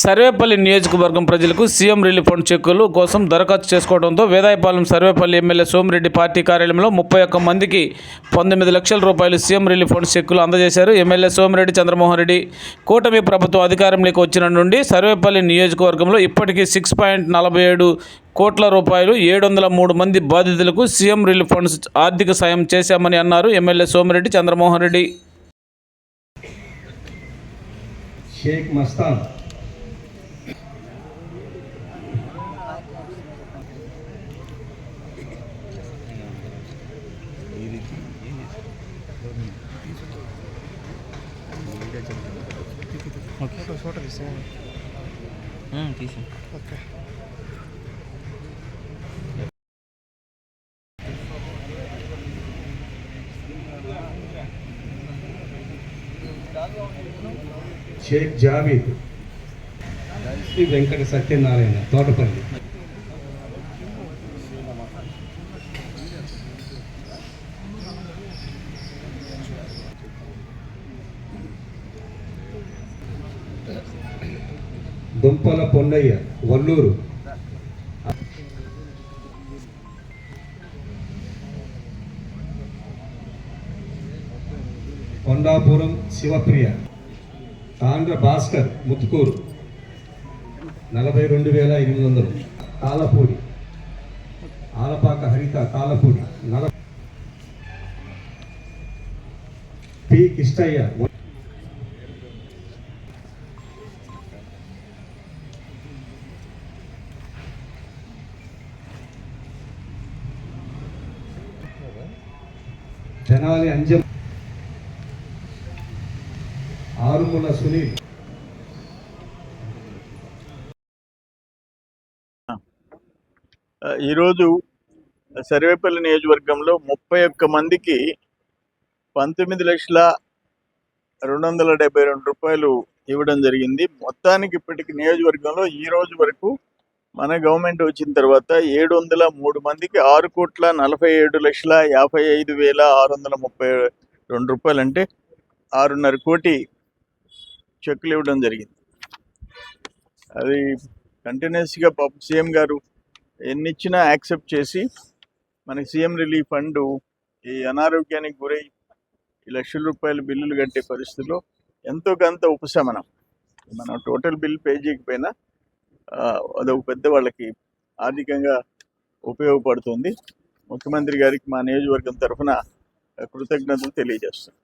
సర్వేపల్లి నియోజకవర్గం ప్రజలకు CM relief fund చెక్కులు కోసం దరఖాస్తు చేసుకోవడంతో వేదాయపాలెం సర్వేపల్లి ఎమ్మెల్యే సోమిరెడ్డి పార్టీ కార్యాలయంలో 31 మందికి 19 లక్షల రూపాయలు సీఎం రిలీఫ్ ఫండ్ చెక్కులు అందజేశారు. ఎమ్మెల్యే సోమిరెడ్డి చంద్రమోహన్ రెడ్డి కూటమి ప్రభుత్వం అధికారంలోకి వచ్చిన నుండి సర్వేపల్లి నియోజకవర్గంలో ఇప్పటికీ 6.47 కోట్ల రూపాయలు 703 మంది బాధితులకు సీఎం రిలీఫ్ ఫండ్స్ ఆర్థిక సాయం చేశామని అన్నారు ఎమ్మెల్యే సోమిరెడ్డి చంద్రమోహన్ రెడ్డి. షేక్ మస్తాన్ షేక్ జావీద్, శ్రీ వెంకట సత్యనారాయణ తోటపల్లి, దుంపల పొన్నయ్య వల్లూరు, కొండాపురం శివప్రియ, తాండ్ర భాస్కర్ ముత్తుకూరు 42,800, తాళపూడి ఆలపాక హరిత తాళపూడి పి కిష్టయ్య, తెనాలి అంజం, ఆరుముల సునీల్. ఈరోజు సర్వేపల్లి నియోజకవర్గంలో 31 మందికి 19,272,000 రూపాయలు ఇవ్వడం జరిగింది. మొత్తానికి ఇప్పటికి నియోజకవర్గంలో ఈ రోజు వరకు మన గవర్నమెంట్ వచ్చిన తర్వాత 703 మందికి 6,45,55,632 రూపాయలు, అంటే 6.5 కోటి చెక్కులు ఇవ్వడం జరిగింది. అది కంటిన్యూస్గా సీఎం గారు ఎన్నిచ్చినా యాక్సెప్ట్ చేసి మనకి సీఎం రిలీఫ్ ఫండ్ ఈ అనారోగ్యానికి గురై లక్షల రూపాయల బిల్లులు కట్టే పరిస్థితుల్లో ఎంతో కొంత ఉపశమనం, మనం టోటల్ బిల్ పే చేయకపోయినా అదొక పెద్ద వాళ్ళకి ఆర్థికంగా ఉపయోగపడుతుంది. ముఖ్యమంత్రి గారికి మా నియోజకవర్గం తరఫున కృతజ్ఞతలు తెలియజేస్తాం.